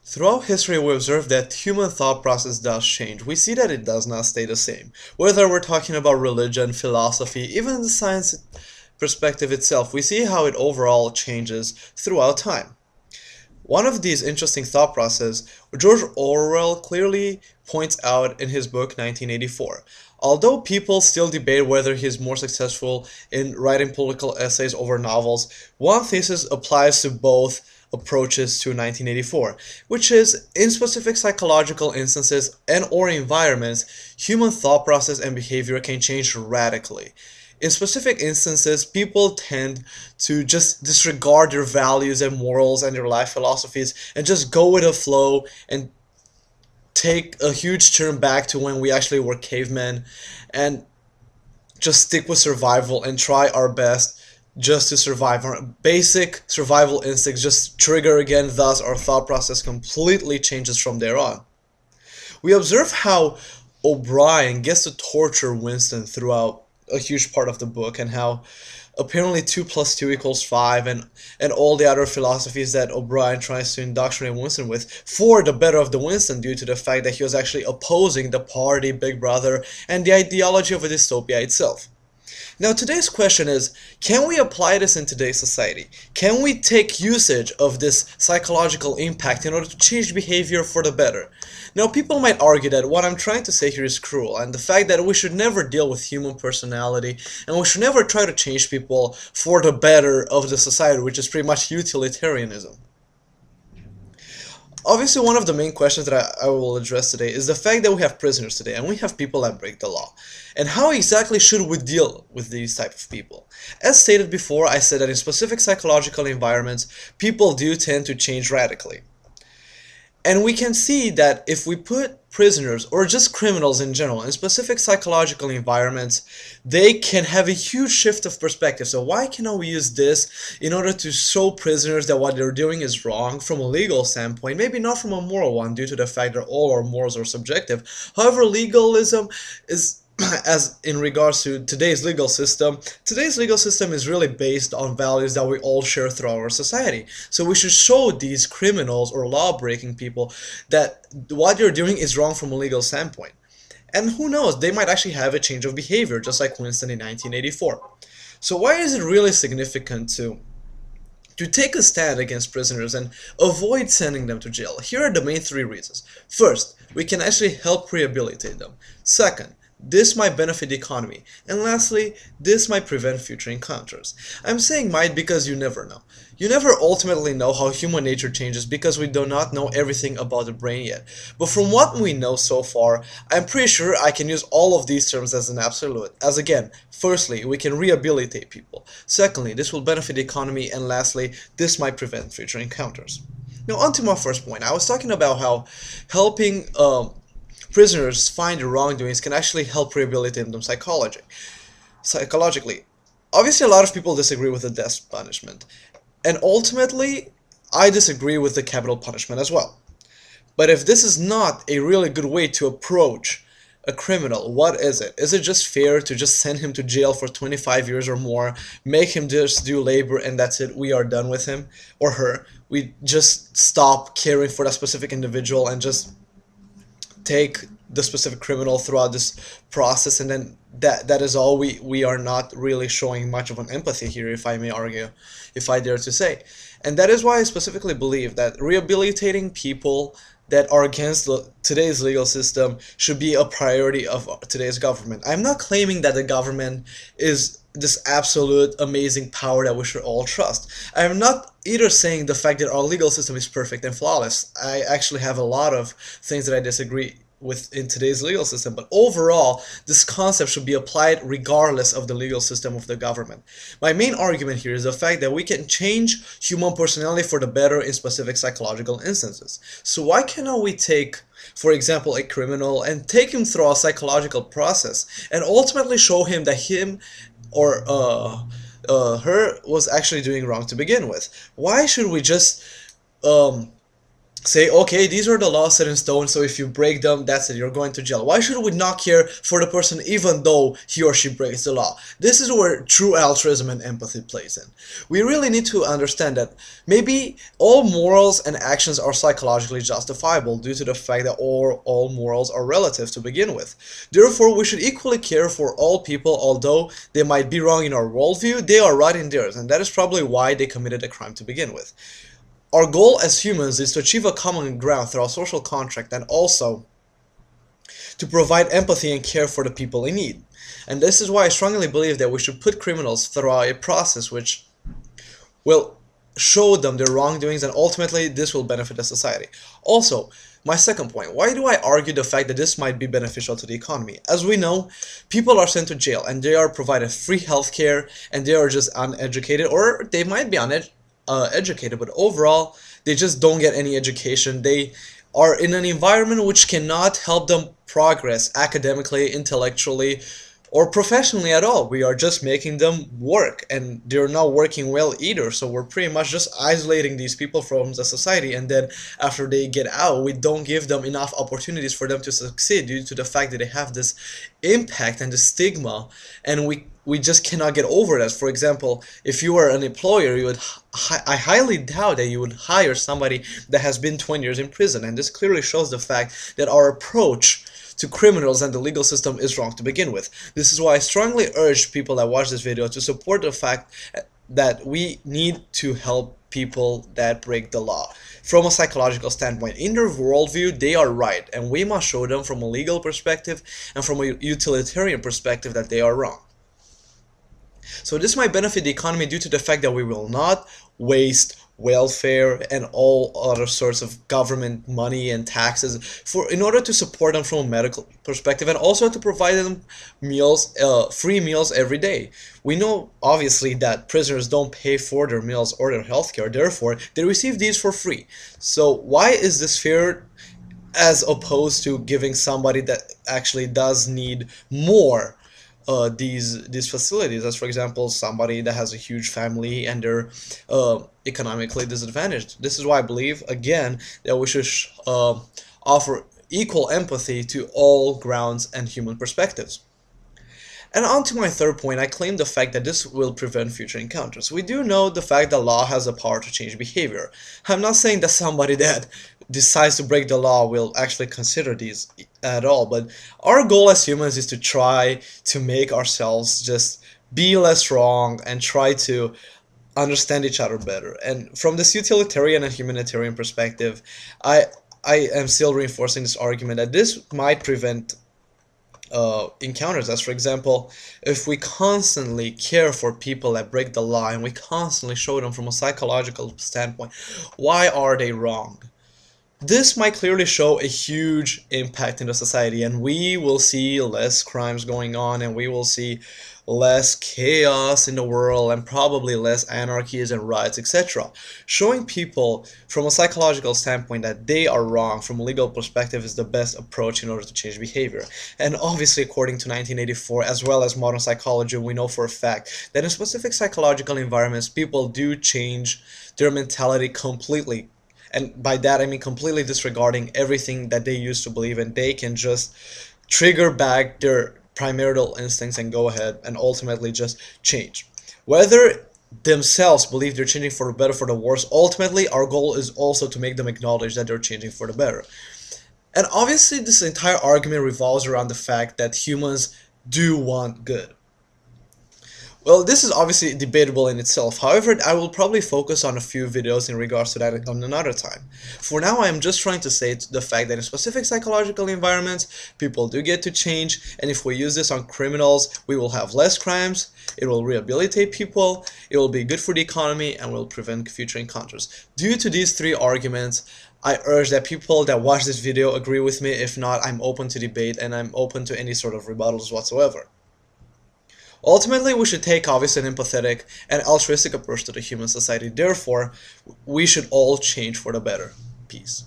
Throughout history, we observe that human thought process does change. We see that it does not stay the same. Whether we're talking about religion, philosophy, even the science perspective itself, we see how it overall changes throughout time. One of these interesting thought processes, George Orwell clearly points out in his book 1984. Although people still debate whether he is more successful in writing political essays over novels, one thesis applies to both approaches to 1984, which is in specific psychological instances and or environments, human thought process and behavior can change radically. In specific instances, people tend to just disregard their values and morals and their life philosophies and just go with the flow and take a huge turn back to when we actually were cavemen and just stick with survival and try our best just to survive. Our basic survival instincts just trigger again, thus our thought process completely changes from there on. We observe how O'Brien gets to torture Winston throughout a huge part of the book, and how apparently 2 plus 2 equals 5, and all the other philosophies that O'Brien tries to indoctrinate Winston with for the better of the Winston, due to the fact that he was actually opposing the party, Big Brother, and the ideology of a dystopia itself. Now today's question is, can we apply this in today's society? Can we take usage of this psychological impact in order to change behavior for the better? Now people might argue that what I'm trying to say here is cruel, and the fact that we should never deal with human personality, and we should never try to change people for the better of the society, which is pretty much utilitarianism. Obviously, one of the main questions that I will address today is the fact that we have prisoners today and we have people that break the law. And how exactly should we deal with these type of people? As stated before, I said that in specific psychological environments, people do tend to change radically. And we can see that if we put prisoners, or just criminals in general, in specific psychological environments, they can have a huge shift of perspective. So why cannot we use this in order to show prisoners that what they're doing is wrong from a legal standpoint, maybe not from a moral one, due to the fact that all our morals are subjective. However, legalism is as in regards to today's legal system is really based on values that we all share throughout our society. So we should show these criminals or law-breaking people that what they're doing is wrong from a legal standpoint. And who knows, they might actually have a change of behavior, just like Winston in 1984. So why is it really significant to take a stand against prisoners and avoid sending them to jail? Here are the main 3 reasons. First, we can actually help rehabilitate them. Second, this might benefit the economy. And lastly, this might prevent future encounters. I'm saying might because you never know. You never ultimately know how human nature changes because we do not know everything about the brain yet. But from what we know so far, I'm pretty sure I can use all of these terms as an absolute. As again, firstly, we can rehabilitate people. Secondly, this will benefit the economy. And lastly, this might prevent future encounters. Now, on to my first point. I was talking about how helping prisoners find their wrongdoings can actually help rehabilitate them psychologically. Obviously, a lot of people disagree with the death punishment, and ultimately, I disagree with the capital punishment as well. But if this is not a really good way to approach a criminal, what is it? Is it just fair to just send him to jail for 25 years or more, make him just do labor, and that's it, we are done with him or her? We just stop caring for that specific individual and just take the specific criminal throughout this process, and then that is all. We are not really showing much of an empathy here, if I may argue, if I dare to say. And that is why I specifically believe that rehabilitating people that are against today's legal system should be a priority of today's government. I'm not claiming that the government is this absolute amazing power that we should all trust. I am not either saying the fact that our legal system is perfect and flawless. I actually have a lot of things that I disagree with in today's legal system, but overall this concept should be applied regardless of the legal system of the government. My main argument here is the fact that we can change human personality for the better in specific psychological instances. So why cannot we take, for example, a criminal and take him through a psychological process and ultimately show him that him or her was actually doing wrong to begin with? Why should we just say, okay, these are the laws set in stone, so if you break them, that's it, you're going to jail. Why should we not care for the person even though he or she breaks the law? This is where true altruism and empathy plays in. We really need to understand that maybe all morals and actions are psychologically justifiable due to the fact that all morals are relative to begin with. Therefore, we should equally care for all people, although they might be wrong in our worldview, they are right in theirs, and that is probably why they committed a crime to begin with. Our goal as humans is to achieve a common ground through our social contract and also to provide empathy and care for the people in need. And this is why I strongly believe that we should put criminals through a process which will show them their wrongdoings, and ultimately this will benefit the society. Also, my second point, why do I argue the fact that this might be beneficial to the economy? As we know, people are sent to jail and they are provided free healthcare and they are just uneducated, or they might be educated, but overall they just don't get any education. They are in an environment which cannot help them progress academically, intellectually, or professionally at all. We are just making them work, and they're not working well either, so we're pretty much just isolating these people from the society, and then after they get out, we don't give them enough opportunities for them to succeed due to the fact that they have this impact and the stigma, and we just cannot get over that. For example, if you are an employer, you would I highly doubt that you would hire somebody that has been 20 years in prison, and this clearly shows the fact that our approach to criminals and the legal system is wrong to begin with. This is why I strongly urge people that watch this video to support the fact that we need to help people that break the law. From a psychological standpoint, in their worldview, they are right, and we must show them from a legal perspective and from a utilitarian perspective that they are wrong. So this might benefit the economy due to the fact that we will not waste welfare and all other sorts of government money and taxes in order to support them from a medical perspective, and also to provide them meals, free meals every day. We know obviously that prisoners don't pay for their meals or their healthcare, therefore they receive these for free. So why is this fair as opposed to giving somebody that actually does need more these facilities, as for example somebody that has a huge family and they're economically disadvantaged? This is why I believe again that we should offer equal empathy to all grounds and human perspectives. And on to my third point, I claim the fact that this will prevent future encounters. We do know the fact that law has the power to change behavior. I'm not saying that somebody that decides to break the law will actually consider these at all, but our goal as humans is to try to make ourselves just be less wrong and try to understand each other better. And from this utilitarian and humanitarian perspective, I am still reinforcing this argument that this might prevent encounters. As for example, if we constantly care for people that break the law and we constantly show them from a psychological standpoint why are they wrong, this might clearly show a huge impact in the society, and we will see less crimes going on, and we will see less chaos in the world, and probably less anarchies and riots, etc. Showing people from a psychological standpoint that they are wrong from a legal perspective is the best approach in order to change behavior. And obviously, according to 1984, as well as modern psychology, we know for a fact that in specific psychological environments, people do change their mentality completely. And by that I mean completely disregarding everything that they used to believe, and they can just trigger back their primordial instincts and go ahead and ultimately just change. Whether themselves believe they're changing for the better or for the worse, ultimately our goal is also to make them acknowledge that they're changing for the better. And obviously this entire argument revolves around the fact that humans do want good. Well, this is obviously debatable in itself. However, I will probably focus on a few videos in regards to that on another time. For now, I am just trying to say the fact that in specific psychological environments, people do get to change, and if we use this on criminals, we will have less crimes, it will rehabilitate people, it will be good for the economy, and will prevent future encounters. Due to these three arguments, I urge that people that watch this video agree with me. If not, I'm open to debate, and I'm open to any sort of rebuttals whatsoever. Ultimately, we should take obviously an empathetic and altruistic approach to the human society. Therefore, we should all change for the better. Peace.